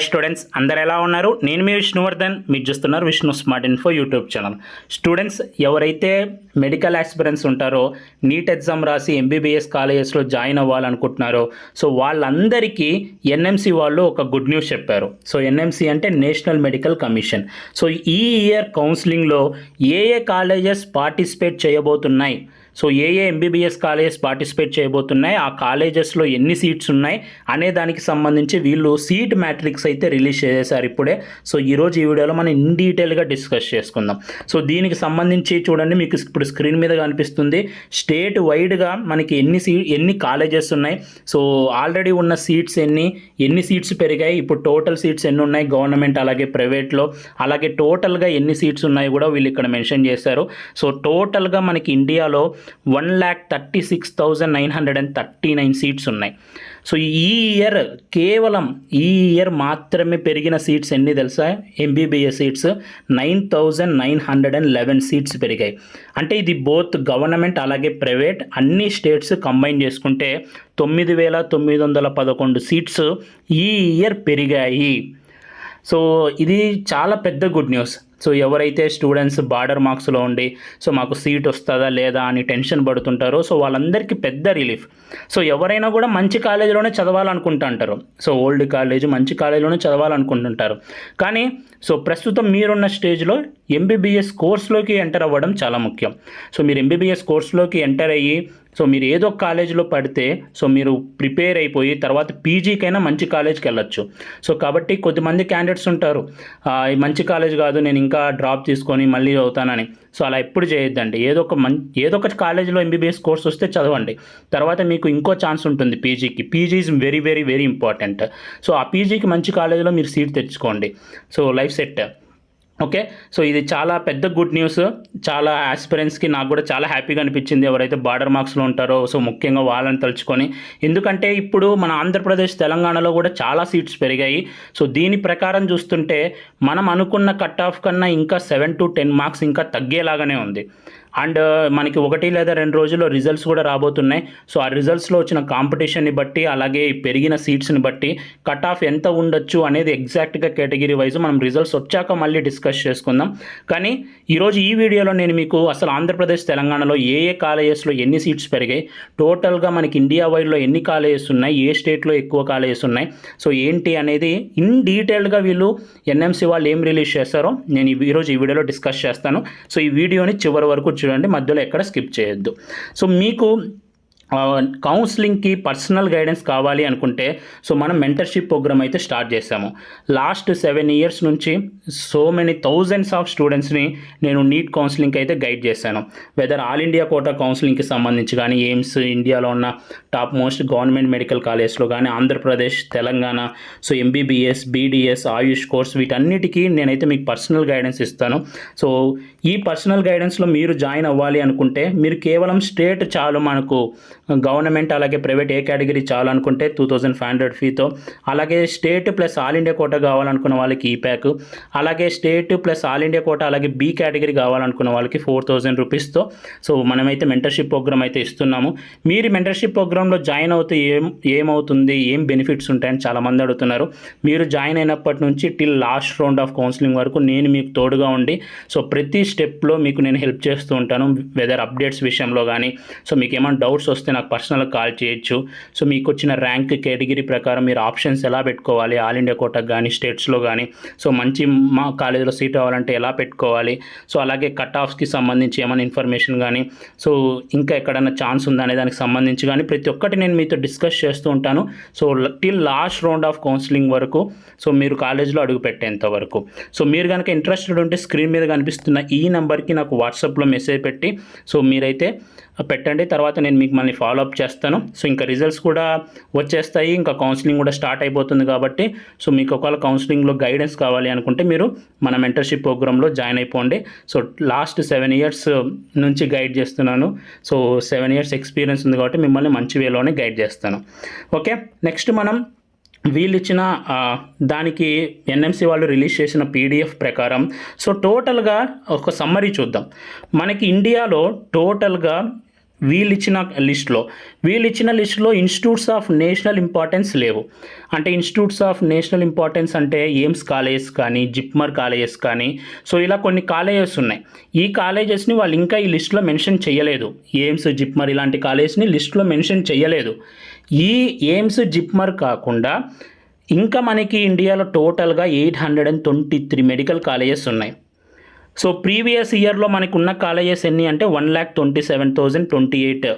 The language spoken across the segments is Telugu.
స్టూడెంట్స్ అందరు ఎలా ఉన్నారు? నేను మీ విష్ణువర్ధన్, మీరు చూస్తున్నారు Vishnu smart info YouTube channel. Students ఎవరైతే మెడికల్ ఆస్పిరెంట్స్ ఉంటారో, నీట్ ఎగ్జామ్ రాసి ఎంబీబీఎస్ కాలేజెస్లో జాయిన్ అవ్వాలనుకుంటున్నారో, సో వాళ్ళందరికీ ఎన్ఎంసి వాళ్ళు ఒక గుడ్ న్యూస్ చెప్పారు. సో ఎన్ఎంసి అంటే నేషనల్ మెడికల్ కమిషన్. సో ఈ ఇయర్ కౌన్సిలింగ్లో ఏ కాలేజెస్ పార్టిసిపేట్ చేయబోతున్నాయి, సో ఏ ఎంబీబీఎస్ కాలేజెస్ పార్టిసిపేట్ చేయబోతున్నాయి, ఆ కాలేజెస్లో ఎన్ని సీట్స్ ఉన్నాయి అనే దానికి సంబంధించి వీళ్ళు సీట్ మ్యాట్రిక్స్ అయితే రిలీజ్ చేశారు ఇప్పుడే. సో ఈరోజు ఈ వీడియోలో మనం ఇన్ డీటెయిల్గా డిస్కస్ చేసుకుందాం. సో దీనికి సంబంధించి చూడండి, మీకు ఇప్పుడు స్క్రీన్ మీద కనిపిస్తుంది స్టేట్ వైడ్గా మనకి ఎన్ని కాలేజెస్ ఉన్నాయి, సో ఆల్రెడీ ఉన్న సీట్స్ ఎన్ని సీట్స్ పెరిగాయి, ఇప్పుడు టోటల్ సీట్స్ ఎన్ని ఉన్నాయి గవర్నమెంట్ అలాగే ప్రైవేట్లో, అలాగే టోటల్గా ఎన్ని సీట్స్ ఉన్నాయి కూడా వీళ్ళు ఇక్కడ మెన్షన్ చేశారు. సో టోటల్గా మనకి ఇండియాలో 1,36,939 సీట్స్ ఉన్నాయి. సో కేవలం ఈ ఇయర్ మాత్రమే పెరిగిన సీట్స్ ఎన్ని తెలుసా? ఎంబీబీఎస్ సీట్స్ 9,911 సీట్స్ పెరిగాయి. అంటే ఇది బోత్ గవర్నమెంట్ అలాగే ప్రైవేట్ అన్ని స్టేట్స్ కంబైన్ చేసుకుంటే 9,911 సీట్స్ ఈ ఇయర్ పెరిగాయి. సో ఇది చాలా పెద్ద గుడ్ న్యూస్. సో ఎవరైతే స్టూడెంట్స్ బార్డర్ మార్క్స్లో ఉండి సో మాకు సీట్ వస్తుందా లేదా అని టెన్షన్ పడుతుంటారో, సో వాళ్ళందరికీ పెద్ద రిలీఫ్. సో ఎవరైనా కూడా మంచి కాలేజీలోనే చదవాలనుకుంటుంటారు, సో ఓల్డ్ కాలేజ్ మంచి కాలేజీలోనే చదవాలనుకుంటుంటారు. కానీ సో ప్రస్తుతం మీరున్న స్టేజ్లో ఎంబీబీఎస్ కోర్స్లోకి ఎంటర్ అవ్వడం చాలా ముఖ్యం. సో మీరు ఎంబీబీఎస్ కోర్స్లోకి ఎంటర్ అయ్యి సో మీరు ఏదో కాలేజీలో పడితే సో మీరు ప్రిపేర్ అయిపోయి తర్వాత పీజీకైనా మంచి కాలేజ్కి వెళ్ళొచ్చు. సో కాబట్టి కొద్దిమంది క్యాండిడేట్స్ ఉంటారు, మంచి కాలేజ్ కాదు నేను ఇంకా డ్రాప్ తీసుకొని మళ్ళీ చదువుతానని. సో అలా ఎప్పుడు చేయొద్దండి. ఏదో ఒక కాలేజీలో ఎంబీబీఎస్ కోర్స్ వస్తే చదవండి, తర్వాత మీకు ఇంకో ఛాన్స్ ఉంటుంది పీజీకి. PG is very very very important. So ఆ పీజీకి మంచి కాలేజీలో మీరు సీట్ తెచ్చుకోండి, so life set. Okay, so ఇది చాలా పెద్ద గుడ్ న్యూస్. చాలా ఆస్పిరెంట్స్కి నాకు కూడా చాలా హ్యాపీగా అనిపించింది ఎవరైతే బార్డర్ మార్క్స్లో ఉంటారో, సో ముఖ్యంగా వాళ్ళని తలుచుకొని. ఎందుకంటే ఇప్పుడు మన ఆంధ్రప్రదేశ్ తెలంగాణలో కూడా చాలా సీట్స్ పెరిగాయి. సో దీని ప్రకారం చూస్తుంటే మనం అనుకున్న కట్ ఆఫ్ కన్నా ఇంకా 7 to 10 మార్క్స్ ఇంకా తగ్గేలాగానే ఉంది. అండ్ మనకి 1 లేదా 2 రోజుల్లో రిజల్ట్స్ కూడా రాబోతున్నాయి. సో ఆ రిజల్ట్స్లో వచ్చిన కాంపిటీషన్ని బట్టి అలాగే పెరిగిన సీట్స్ని బట్టి కట్ ఆఫ్ ఎంత ఉండొచ్చు అనేది ఎగ్జాక్ట్గా కేటగిరీ వైజ్ మనం రిజల్ట్స్ వచ్చాక మళ్ళీ డిస్కస్ చేసుకుందాం. కానీ ఈరోజు ఈ వీడియోలో నేను మీకు అసలు ఆంధ్రప్రదేశ్ తెలంగాణలో ఏ కాలేజెస్లో ఎన్ని సీట్స్ పెరిగాయి, టోటల్గా మనకి ఇండియా వైడ్లో ఎన్ని కాలేజెస్ ఉన్నాయి, ఏ స్టేట్లో ఎక్కువ కాలేజెస్ ఉన్నాయి, సో ఏంటి అనేది ఇన్ డీటెయిల్గా వీళ్ళు ఎన్ఎంసి వాళ్ళు ఏం రిలీజ్ చేస్తారో నేను ఈరోజు ఈ వీడియోలో డిస్కస్ చేస్తాను. సో ఈ వీడియోని చివరి వరకు చూడండి, మధ్యలో ఎక్కడ స్కిప్ చేయొద్దు. సో మీకు కౌన్సిలింగ్కి పర్సనల్ గైడెన్స్ కావాలి అనుకుంటే సో మనం మెంటర్షిప్ ప్రోగ్రామ్ అయితే స్టార్ట్ చేసాము. లాస్ట్ 7 years నుంచి సో మెనీ థౌజండ్స్ ఆఫ్ స్టూడెంట్స్ని నేను నీట్ కౌన్సిలింగ్కి అయితే గైడ్ చేశాను. వెదర్ ఆల్ ఇండియా కోటా కౌన్సిలింగ్కి సంబంధించి కానీ, ఎయిమ్స్ ఇండియాలో ఉన్న టాప్ మోస్ట్ గవర్నమెంట్ మెడికల్ కాలేజ్లో కానీ, Andhra Pradesh, Telangana, so MBBS, BDS, AYUSH course వీటన్నిటికీ నేనైతే మీకు పర్సనల్ గైడెన్స్ ఇస్తాను. సో ఈ పర్సనల్ గైడెన్స్లో మీరు జాయిన్ అవ్వాలి అనుకుంటే మీరు కేవలం స్టేట్ చాలు, మనకు గవర్నమెంట్ అలాగే ప్రైవేట్ ఏ కేటగిరీ చాలనుకుంటే 2,500 ఫీతో, అలాగే state plus all India quota కావాలనుకున్న వాళ్ళకి ఈ ప్యాక్, అలాగే state plus all India quota అలాగే బీ కేటగిరీ కావాలనుకున్న వాళ్ళకి 4,000 రూపీస్తో సో మనమైతే మెంటర్షిప్ ప్రోగ్రామ్ అయితే ఇస్తున్నాము. మీరు మెంటర్షిప్ ప్రోగ్రాంలో జాయిన్ అవుతే ఏమవుతుంది, ఏం బెనిఫిట్స్ ఉంటాయని చాలామంది అడుగుతున్నారు. మీరు జాయిన్ అయినప్పటి నుంచి till last round of counselling వరకు నేను మీకు తోడుగా ఉండి సో ప్రతి స్టెప్లో మీకు నేను హెల్ప్ చేస్తూ ఉంటాను. వెదర్ అప్డేట్స్ విషయంలో కానీ, సో మీకు ఏమైనా డౌట్స్ వస్తే నాకు పర్సనల్గా కాల్ చేయొచ్చు. సో మీకు వచ్చిన ర్యాంక్ కేటగిరీ ప్రకారం మీరు ఆప్షన్స్ ఎలా పెట్టుకోవాలి, ఆల్ ఇండియా కోటాకు కానీ స్టేట్స్లో కానీ, సో మంచి మా కాలేజీలో సీట్ అవ్వాలంటే ఎలా పెట్టుకోవాలి, సో అలాగే కట్ ఆఫ్స్కి సంబంధించి ఏమైనా ఇన్ఫర్మేషన్ కానీ, సో ఇంకా ఎక్కడైనా ఛాన్స్ ఉందా అనే దానికి సంబంధించి కానీ ప్రతి ఒక్కటి నేను మీతో డిస్కస్ చేస్తూ ఉంటాను. So till last round of counselling వరకు, సో మీరు కాలేజ్లో అడుగు పెట్టేంత వరకు. సో మీరు కనుక ఇంట్రెస్టెడ్ ఉంటే స్క్రీన్ మీద కనిపిస్తున్న ఈ నెంబర్కి నాకు వాట్సాప్లో మెసేజ్ పెట్టి సో మీరైతే పెట్టండి, తర్వాత నేను మీకు మళ్ళీ ఫాలోఅప్ చేస్తాను. సో ఇంకా రిజల్ట్స్ కూడా వచ్చేస్తాయి, ఇంకా కౌన్సిలింగ్ కూడా స్టార్ట్ అయిపోతుంది కాబట్టి సో మీకు ఒకవేళ కౌన్సిలింగ్లో గైడెన్స్ కావాలి అనుకుంటే మీరు మన మెంటర్షిప్ ప్రోగ్రాంలో జాయిన్ అయిపోండి. సో లాస్ట్ 7 years నుంచి గైడ్ చేస్తున్నాను. సో 7 years ఎక్స్పీరియన్స్ ఉంది కాబట్టి మిమ్మల్ని మంచి వేలోనే గైడ్ చేస్తాను. ఓకే, నెక్స్ట్ మనం వీళ్ళు ఇచ్చిన దానికి ఎన్ఎంసి వాళ్ళు రిలీజ్ చేసిన పీడిఎఫ్ ప్రకారం సో టోటల్గా ఒక సమ్మరీ చూద్దాం. మనకి ఇండియాలో టోటల్గా వీళ్ళు ఇచ్చిన లిస్టులో ఇన్స్టిట్యూట్స్ ఆఫ్ నేషనల్ ఇంపార్టెన్స్ లేవు. అంటే ఇన్స్టిట్యూట్స్ ఆఫ్ నేషనల్ ఇంపార్టెన్స్ అంటే ఎయిమ్స్ కాలేజెస్ కానీ, జిప్మర్ కాలేజెస్ కానీ, సో ఇలా కొన్ని కాలేజెస్ ఉన్నాయి. ఈ కాలేజెస్ని వాళ్ళు ఇంకా ఈ లిస్టులో మెన్షన్ చేయలేదు. ఎయిమ్స్, జిప్మర్ ఇలాంటి కాలేజెస్ని లిస్టులో మెన్షన్ చేయలేదు. ఈ ఎయిమ్స్, జిప్మర్ కాకుండా ఇంకా మనకి ఇండియాలో టోటల్గా 823 మెడికల్ కాలేజెస్ ఉన్నాయి. సో ప్రీవియస్ ఇయర్లో మనకు ఉన్న కాలేజెస్ ఎన్ని అంటే 1,27,028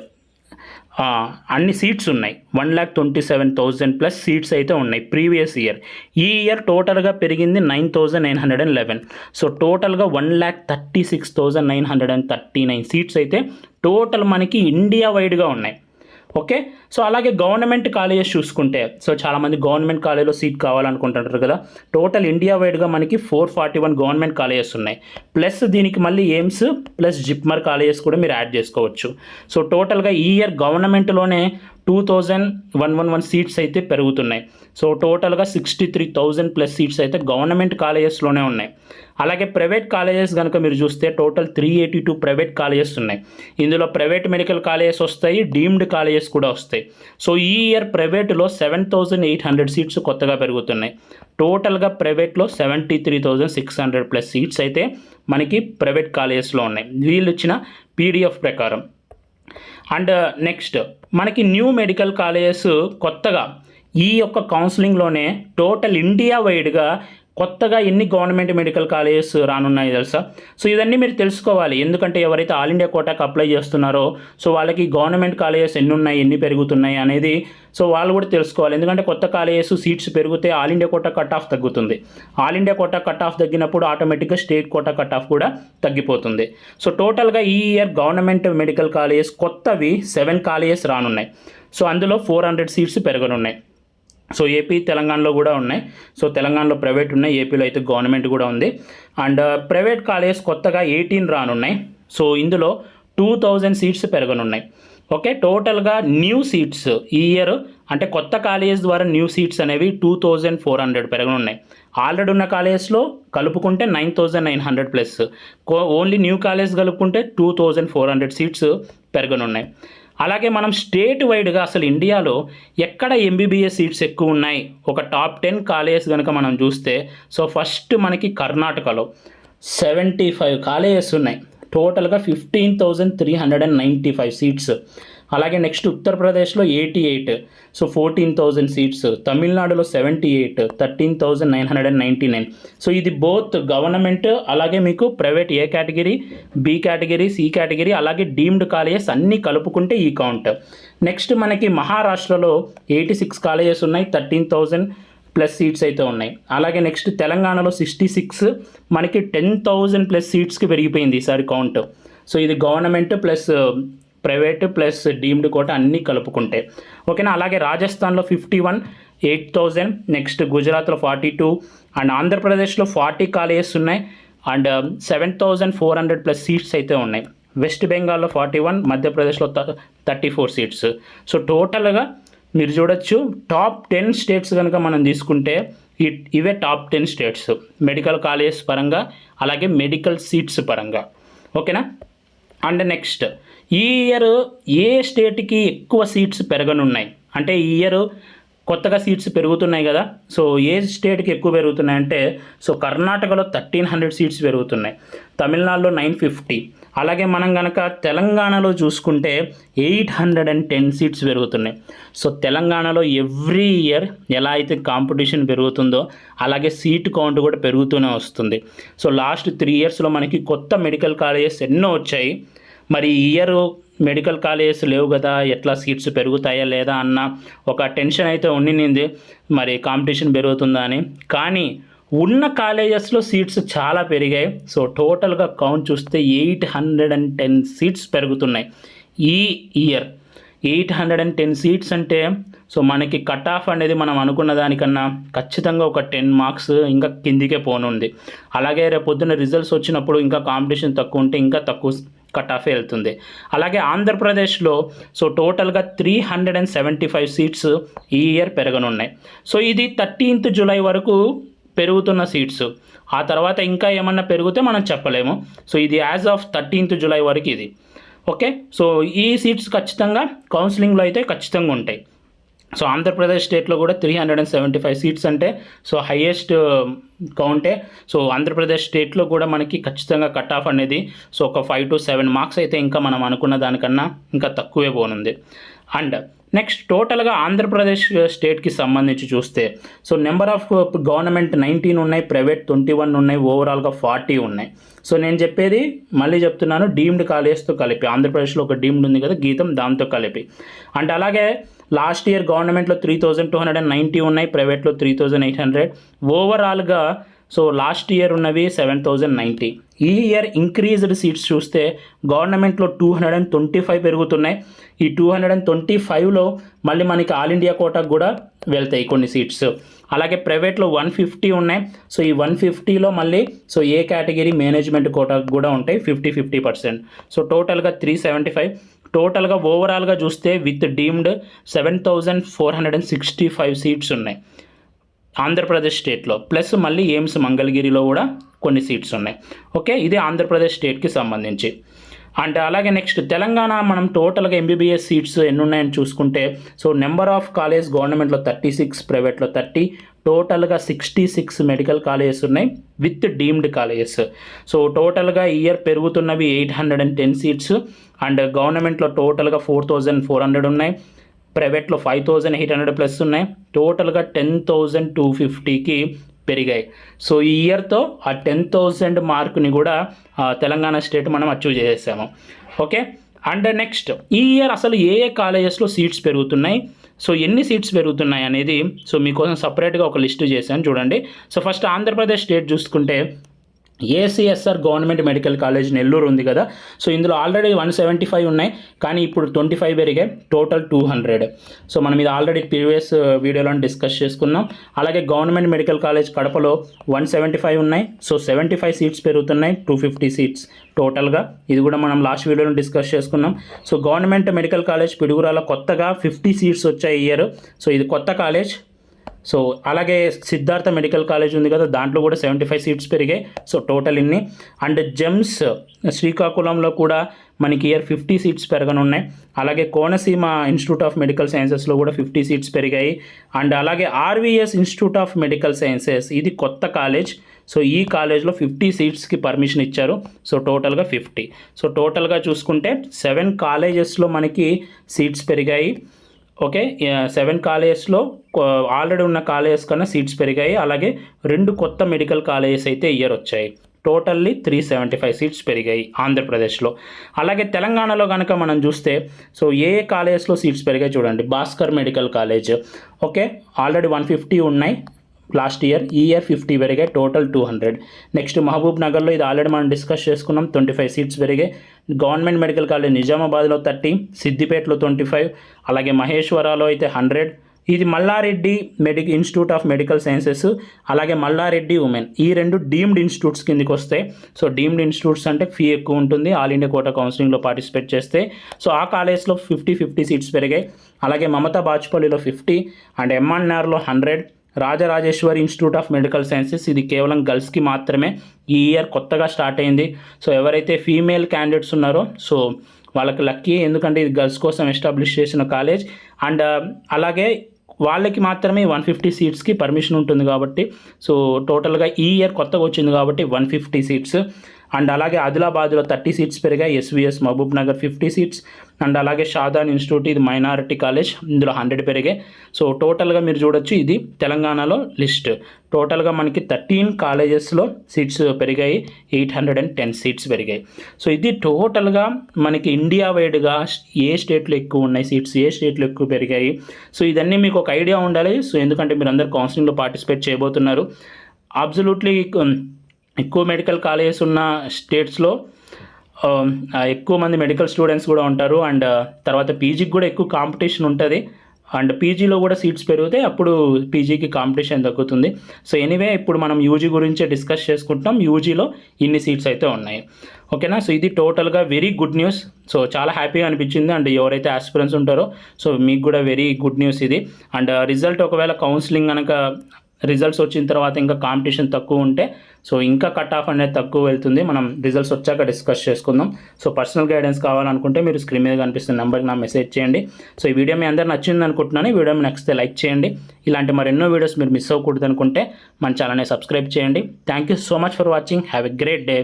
అన్ని సీట్స్ ఉన్నాయి. 1,27,000 ప్లస్ సీట్స్ అయితే ఉన్నాయి ప్రీవియస్ ఇయర్. ఈ ఇయర్ టోటల్గా పెరిగింది 9,911. సో టోటల్గా 1,36,939 సీట్స్ అయితే టోటల్ మనకి ఇండియా వైడ్గా ఉన్నాయి. ఓకే, సో అలాగే గవర్నమెంట్ కాలేజెస్ చూసుకుంటే, సో చాలామంది గవర్నమెంట్ కాలేజ్లో సీట్ కావాలనుకుంటుంటారు కదా. టోటల్ ఇండియా వైడ్గా మనకి 441 గవర్నమెంట్ కాలేజెస్ ఉన్నాయి. ప్లస్ దీనికి మళ్ళీ ఎయిమ్స్ ప్లస్ జిప్మర్ కాలేజెస్ కూడా మీరు యాడ్ చేసుకోవచ్చు. సో టోటల్గా ఈ ఇయర్ గవర్నమెంట్లోనే 2,111 సీట్స్ అయితే పెరుగుతున్నాయి. సో టోటల్గా 63,000 ప్లస్ సీట్స్ అయితే గవర్నమెంట్ కాలేజెస్లోనే ఉన్నాయి. అలాగే ప్రైవేట్ కాలేజెస్ కనుక మీరు చూస్తే టోటల్ 382 ప్రైవేట్ కాలేజెస్ ఉన్నాయి. ఇందులో ప్రైవేట్ మెడికల్ కాలేజెస్ వస్తాయి, డీమ్డ్ కాలేజెస్ కూడా వస్తాయి. సో ఈ ఇయర్ ప్రైవేట్లో 7,800 సీట్స్ కొత్తగా పెరుగుతున్నాయి. టోటల్గా ప్రైవేట్లో 73,600 ప్లస్ సీట్స్ అయితే మనకి ప్రైవేట్ కాలేజెస్లో ఉన్నాయి వీళ్ళు ఇచ్చిన పీడిఎఫ్ ప్రకారం. అండ్ నెక్స్ట్ మనకి న్యూ మెడికల్ కాలేజెస్ కొత్తగా ఈ యొక్క కౌన్సిలింగ్లోనే టోటల్ ఇండియా వైడ్గా కొత్తగా ఎన్ని గవర్నమెంట్ మెడికల్ కాలేజెస్ రానున్నాయి తెలుసా? సో ఇవన్నీ మీరు తెలుసుకోవాలి. ఎందుకంటే ఎవరైతే ఆల్ ఇండియా కోటాకి అప్లై చేస్తున్నారో సో వాళ్ళకి గవర్నమెంట్ కాలేజెస్ ఎన్ని ఉన్నాయి, ఎన్ని పెరుగుతున్నాయి అనేది సో వాళ్ళు కూడా తెలుసుకోవాలి. ఎందుకంటే కొత్త కాలేజెస్ సీట్స్ పెరిగితే all India quota cut off తగ్గుతుంది. All India quota cut off తగ్గినప్పుడు ఆటోమేటిక్గా స్టేట్ కోటా కట్ ఆఫ్ కూడా తగ్గిపోతుంది. సో టోటల్గా ఈ ఇయర్ గవర్నమెంట్ మెడికల్ కాలేజెస్ కొత్తవి 7 కాలేజెస్ రానున్నాయి. సో అందులో 400 సీట్స్ పెరగనున్నాయి. సో ఏపీ, తెలంగాణలో కూడా ఉన్నాయి. సో తెలంగాణలో ప్రైవేట్ ఉన్నాయి, ఏపీలో అయితే గవర్నమెంట్ కూడా ఉంది. అండ్ ప్రైవేట్ కాలేజెస్ కొత్తగా 18 రానున్నాయి. సో ఇందులో 2,000 సీట్స్ పెరగనున్నాయి. ఓకే, టోటల్గా న్యూ సీట్స్ ఈ ఇయర్ అంటే కొత్త కాలేజెస్ ద్వారా న్యూ సీట్స్ అనేవి 2,400 పెరగనున్నాయి. ఆల్రెడీ ఉన్న కాలేజెస్లో కలుపుకుంటే 9,900 ప్లస్, ఓన్లీ న్యూ కాలేజ్ కలుపుకుంటే 2,400 సీట్స్ పెరగనున్నాయి. అలాగే మనం స్టేట్ వైడ్గా అసలు ఇండియాలో ఎక్కడ ఎంబీబీఎస్ సీట్స్ ఎక్కువ ఉన్నాయి, ఒక టాప్ 10 కాలేజెస్ కనుక మనం చూస్తే సో ఫస్ట్ మనకి కర్ణాటకలో 75 కాలేజెస్ ఉన్నాయి. టోటల్గా 15,395 సీట్స్. అలాగే నెక్స్ట్ ఉత్తరప్రదేశ్లో 88, సో 14,000 సీట్స్. తమిళనాడులో 78, 13,999. సో ఇది బోత్ గవర్నమెంట్ అలాగే మీకు private A category, B category, C category అలాగే డీమ్డ్ కాలేజెస్ అన్నీ కలుపుకుంటే ఈ కౌంట్. నెక్స్ట్ మనకి మహారాష్ట్రలో 86 కాలేజెస్ ఉన్నాయి, 13,000 ప్లస్ సీట్స్ అయితే ఉన్నాయి. అలాగే నెక్స్ట్ తెలంగాణలో 66, మనకి 10,000 ప్లస్ సీట్స్కి పెరిగిపోయింది ఈసారి కౌంట్. సో ఇది government plus private plus deemed quota అన్నీ కలుపుకుంటే ఓకేనా. అలాగే రాజస్థాన్లో 51, 8,000. నెక్స్ట్ గుజరాత్లో 42 అండ్ ఆంధ్రప్రదేశ్లో 40 కాలేజెస్ ఉన్నాయి అండ్ 7,400 ప్లస్ సీట్స్ అయితే ఉన్నాయి. వెస్ట్ బెంగాల్లో 41, మధ్యప్రదేశ్లో 34 సీట్స్. సో టోటల్గా మీరు చూడొచ్చు టాప్ 10 స్టేట్స్ కనుక మనం తీసుకుంటే ఇవే టాప్ 10 స్టేట్స్ మెడికల్ కాలేజెస్ పరంగా అలాగే మెడికల్ సీట్స్ పరంగా ఓకేనా. అండ్ నెక్స్ట్ ఈ ఇయర్ ఏ స్టేట్కి ఎక్కువ సీట్స్ పెరగనున్నాయి అంటే ఈ ఇయర్ కొత్తగా సీట్స్ పెరుగుతున్నాయి కదా. సో ఏ స్టేట్కి ఎక్కువ పెరుగుతున్నాయంటే సో కర్ణాటకలో 1,300 సీట్స్ పెరుగుతున్నాయి, తమిళనాడులో 950. అలాగే మనం కనుక తెలంగాణలో చూసుకుంటే 810 సీట్స్ పెరుగుతున్నాయి. సో తెలంగాణలో ఎవ్రీ ఇయర్ ఎలా అయితే కాంపిటీషన్ పెరుగుతుందో అలాగే సీట్ కౌంట్ కూడా పెరుగుతూనే వస్తుంది. సో లాస్ట్ 3 ఇయర్స్లో మనకి కొత్త మెడికల్ కాలేజెస్ ఎన్నో వచ్చాయి. మరి ఈ ఇయర్ మెడికల్ కాలేజెస్ లేవు కదా, ఎట్లా సీట్స్ పెరుగుతాయా లేదా అన్న ఒక టెన్షన్ అయితే ఉండింది, మరి కాంపిటీషన్ పెరుగుతుందా అని. కానీ ఉన్న కాలేజెస్లో సీట్స్ చాలా పెరిగాయి. సో టోటల్గా కౌంట్ చూస్తే 810 సీట్స్ పెరుగుతున్నాయి ఈ ఇయర్. 810 సీట్స్ అంటే సో మనకి కట్ ఆఫ్ అనేది మనం అనుకున్న దానికన్నా ఖచ్చితంగా ఒక 10 మార్క్స్ ఇంకా కిందికే పోనుంది. అలాగే రేపు పొద్దున్న రిజల్ట్స్ వచ్చినప్పుడు ఇంకా కాంపిటీషన్ తక్కువ ఉంటే ఇంకా తక్కువ కట్ ఆఫ్ వెళ్తుంది. అలాగే ఆంధ్రప్రదేశ్లో సో టోటల్గా 375 సీట్స్ ఈ ఇయర్ పెరగనున్నాయి. సో ఇది 13th జూలై వరకు పెరుగుతున్న సీట్స్. ఆ తర్వాత ఇంకా ఏమన్నా పెరిగితే మనం చెప్పలేము. సో ఇది యాజ్ ఆఫ్ 13th జూలై వరకు ఇది ఓకే, సో ఈ సీట్స్ ఖచ్చితంగా కౌన్సిలింగ్లో అయితే ఖచ్చితంగా ఉంటాయి. సో ఆంధ్రప్రదేశ్ స్టేట్లో కూడా 375 సీట్స్ అంటే సో హైయెస్ట్ కౌంటే. సో ఆంధ్రప్రదేశ్ స్టేట్లో కూడా మనకి ఖచ్చితంగా కట్ ఆఫ్ అనేది సో ఒక 5 to 7 మార్క్స్ అయితే ఇంకా మనం అనుకున్న దానికన్నా ఇంకా తక్కువే పోనుంది. అండ్ నెక్స్ట్ టోటల్గా ఆంధ్రప్రదేశ్ స్టేట్కి సంబంధించి చూస్తే సో నెంబర్ ఆఫ్ గవర్నమెంట్ 19 ఉన్నాయి, ప్రైవేట్ 21 ఉన్నాయి, ఓవరాల్గా 40 ఉన్నాయి. సో నేను చెప్పేది మళ్ళీ చెప్తున్నాను, డీమ్డ్ కాలేజ్తో కలిపి. ఆంధ్రప్రదేశ్లో ఒక డీమ్డ్ ఉంది కదా గీతం, దాంతో కలిపి. అండ్ అలాగే లాస్ట్ ఇయర్ గవర్నమెంట్లో 3290 ఉన్నాయి, ప్రైవేట్లో 3800. ఓవరాల్గా సో లాస్ట్ ఇయర్ ఉన్నవి 7090. ఈ ఇయర్ ఇంక్రీజ్డ్ సీట్స్ చూస్తే గవర్నమెంట్లో 225 పెరుగుతున్నాయి. ఈ 225లో మళ్ళీ మనకి ఆల్ ఇండియా కోటాకు కూడా వెళ్తాయి కొన్ని సీట్స్. అలాగే ప్రైవేట్లో 150 ఉన్నాయి. సో ఈ 150లో మళ్ళీ సో ఏ కేటగిరీ మేనేజ్మెంట్ కోటాకు కూడా ఉంటాయి 50%. సో టోటల్గా 375. టోటల్గా ఓవరాల్గా చూస్తే విత్ డీమ్డ్ 7465 సీట్స్ ఉన్నాయి ఆంధ్రప్రదేశ్ స్టేట్లో. ప్లస్ మళ్ళీ ఎయిమ్స్ మంగళగిరిలో కూడా కొన్ని సీట్స్ ఉన్నాయి. ఓకే, ఇది ఆంధ్రప్రదేశ్ స్టేట్కి సంబంధించి. అండ్ అలాగే నెక్స్ట్ తెలంగాణ మనం టోటల్గా ఎంబీబీఎస్ సీట్స్ ఎన్ని ఉన్నాయని చూసుకుంటే సో నెంబర్ ఆఫ్ కాలేజ్ గవర్నమెంట్లో 36, ప్రైవేట్లో 30, టోటల్గా 66 మెడికల్ కాలేజెస్ ఉన్నాయి విత్ డీమ్డ్ కాలేజెస్. సో టోటల్గా ఇయర్ పెరుగుతున్నవి 810 సీట్స్. అండ్ గవర్నమెంట్లో టోటల్గా 4400 ఉన్నాయి, ప్రైవేట్లో 5800 ప్లస్ ఉన్నాయి. టోటల్గా 10,250కి పెరిగాయి. సో ఈ ఇయర్తో ఆ 10,000 మార్కుని కూడా తెలంగాణ స్టేట్ మనం అచీవ్ చేసేసాము. ఓకే, అండ్ నెక్స్ట్ ఈ ఇయర్ అసలు ఏ ఏ కాలేజెస్లో సీట్స్ పెరుగుతున్నాయి, సో ఎన్ని సీట్స్ పెరుగుతున్నాయి అనేది సో మీకోసం సపరేట్గా ఒక లిస్ట్ చేశాను చూడండి. సో ఫస్ట్ ఆంధ్రప్రదేశ్ స్టేట్ చూసుకుంటే ACSR government medical college Nellore ఉంది కదా. సో ఇందులో ఆల్రెడీ 175 ఉన్నాయి, కానీ ఇప్పుడు 25 పెరిగాయి, టోటల్ 200. సో మనం ఇది ఆల్రెడీ ప్రీవియస్ వీడియోలో డిస్కస్ చేసుకున్నాం. అలాగే గవర్నమెంట్ మెడికల్ కాలేజ్ కడపలో 175 ఉన్నాయి. సో 75 సీట్స్ పెరుగుతున్నాయి, 250 సీట్స్ టోటల్గా. ఇది కూడా మనం లాస్ట్ వీడియోలో డిస్కస్ చేసుకున్నాం. సో గవర్నమెంట్ మెడికల్ కాలేజ్ పిడుగురాలో కొత్తగా 50 సీట్స్ వచ్చాయి ఇయర్. సో ఇది కొత్త కాలేజ్. సో అలాగే సిద్ధార్థ మెడికల్ కాలేజ్ ఉంది కదా, దాంట్లో కూడా 75 సీట్స్ పెరిగాయి. సో టోటల్ ఇన్ని. అండ్ జెమ్స్ శ్రీకాకుళంలో కూడా మనకి ఇయర్ 50 సీట్స్ పెరగనున్నాయి. అలాగే కోనసీమ ఇన్స్టిట్యూట్ ఆఫ్ మెడికల్ సైన్సెస్లో కూడా 50 సీట్స్ పెరిగాయి. అండ్ అలాగే RVS institute of medical sciences, ఇది కొత్త కాలేజ్. సో ఈ కాలేజ్లో 50 సీట్స్కి పర్మిషన్ ఇచ్చారు. సో టోటల్గా 50. సో టోటల్గా చూసుకుంటే 7 కాలేజెస్లో మనకి సీట్స్ పెరిగాయి. ఓకే, 7 కాలేజెస్లో ఆల్రెడీ ఉన్న కాలేజెస్ కన్నా సీట్స్ పెరిగాయి. అలాగే 2 కొత్త మెడికల్ కాలేజెస్ అయితే ఇయర్ వచ్చాయి. టోటల్లీ 375 సీట్స్ పెరిగాయి ఆంధ్రప్రదేశ్లో. అలాగే తెలంగాణలో కనుక మనం చూస్తే సో ఏ కాలేజెస్లో సీట్స్ పెరిగాయి చూడండి. Bhaskar medical college, okay, already 150 ఉన్నాయి లాస్ట్ ఇయర్, ఈ ఇయర్ 50 పెరిగాయి, టోటల్ 200. నెక్స్ట్ మహబూబ్ నగర్లో ఇది ఆల్రెడీ మనం డిస్కస్ చేసుకున్నాం, 25 సీట్స్ పెరిగాయి. గవర్నమెంట్ మెడికల్ కాలేజ్ నిజామాబాద్లో 30, సిద్దిపేటలో 25, అలాగే మహేశ్వరాలో అయితే 100. ఇది Malla Reddy institute of medical sciences, అలాగే మల్లారెడ్డి ఉమెన్, ఈ 2 డీమ్డ్ ఇన్స్టిట్యూట్స్ కిందకి వస్తాయి. సో డీమ్డ్ ఇన్స్టిట్యూట్స్ అంటే ఫీ ఎక్కువ ఉంటుంది, ఆల్ ఇండియా కోటా కౌన్సిలింగ్లో పార్టిసిపేట్ చేస్తే. సో ఆ కాలేజ్లో 50 సీట్స్ పెరిగాయి. అలాగే మమతా బాజ్పల్లిలో 50, అండ్ ఎంఎన్ఆర్లో 100. Rajarajeswari institute of medical sciences, ఇది కేవలం గర్ల్స్కి మాత్రమే, ఈ ఇయర్ కొత్తగా స్టార్ట్ అయింది. సో ఎవరైతే ఫీమేల్ క్యాండిడేట్స్ ఉన్నారో సో వాళ్ళకి లక్కీ, ఎందుకంటే ఇది గర్ల్స్ కోసం ఎస్టాబ్లిష్ చేసిన కాలేజ్. అండ్ అలాగే వాళ్ళకి మాత్రమే 150 సీట్స్కి పర్మిషన్ ఉంటుంది కాబట్టి సో టోటల్గా ఈ ఇయర్ కొత్తగా వచ్చింది కాబట్టి 150 సీట్స్. అండ్ అలాగే ఆదిలాబాద్లో 30 సీట్స్ పెరిగాయి. SVS Mahabubnagar 50 seats. And అలాగే షాదాన్ ఇన్స్టిట్యూట్, ఇది మైనారిటీ కాలేజ్, ఇందులో 100 పెరిగాయి. సో టోటల్గా మీరు చూడొచ్చు, ఇది తెలంగాణలో లిస్ట్. టోటల్గా మనకి 13 కాలేజెస్లో సీట్స్ పెరిగాయి, 810 సీట్స్ పెరిగాయి. సో ఇది టోటల్గా మనకి ఇండియా వైడ్గా ఏ స్టేట్లో ఎక్కువ ఉన్నాయి సీట్స్, ఏ స్టేట్లో ఎక్కువ పెరిగాయి. సో ఇదన్నీ మీకు ఒక ఐడియా ఉండాలి. సో ఎందుకంటే మీరు అందరు కౌన్సిలింగ్లో పార్టిసిపేట్ చేయబోతున్నారు. అబ్సల్యూట్లీ ఎక్కువ మెడికల్ కాలేజెస్ ఉన్న స్టేట్స్లో ఎక్కువ మంది మెడికల్ స్టూడెంట్స్ కూడా ఉంటారు. అండ్ తర్వాత పీజీకి కూడా ఎక్కువ కాంపిటీషన్ ఉంటుంది. అండ్ పీజీలో కూడా సీట్స్ పెరిగితే అప్పుడు పీజీకి కాంపిటీషన్ తగ్గుతుంది. సో ఎనీవే ఇప్పుడు మనం యూజీ గురించే డిస్కస్ చేసుకుంటాం. యూజీలో ఇన్ని సీట్స్ అయితే ఉన్నాయి. ఓకేనా. సో ఇది టోటల్గా వెరీ గుడ్ న్యూస్. సో చాలా హ్యాపీగా అనిపించింది. అండ్ ఎవరైతే ఆస్పిరెంట్స్ ఉంటారో సో మీకు కూడా వెరీ గుడ్ న్యూస్ ఇది. అండ్ రిజల్ట్ ఒకవేళ కౌన్సిలింగ్ కనుక రిజల్ట్స్ వచ్చిన తర్వాత ఇంకా కాంపిటీషన్ తక్కువ ఉంటే సో ఇంకా కట్ ఆఫ్ అనేది తక్కువ వెళ్తుంది. మనం రిజల్ట్స్ వచ్చాక డిస్కస్ చేసుకుందాం. సో పర్సనల్ గైడెన్స్ కావాలనుకుంటే మీరు స్క్రీన్ మీద కనిపిస్తున్న నెంబర్కి నా మెసేజ్ చేయండి. సో ఈ వీడియో మీ అందరూ నచ్చింది అనుకుంటున్నాను. ఈ వీడియో మీ నచ్చితే లైక్ చేయండి. ఇలాంటి మరెన్నో వీడియోస్ మీరు మిస్ అవ్వకూడదు అనుకుంటే మన ఛానల్ని సబ్స్క్రైబ్ చేయండి. Thank you so much for watching. Have a great day.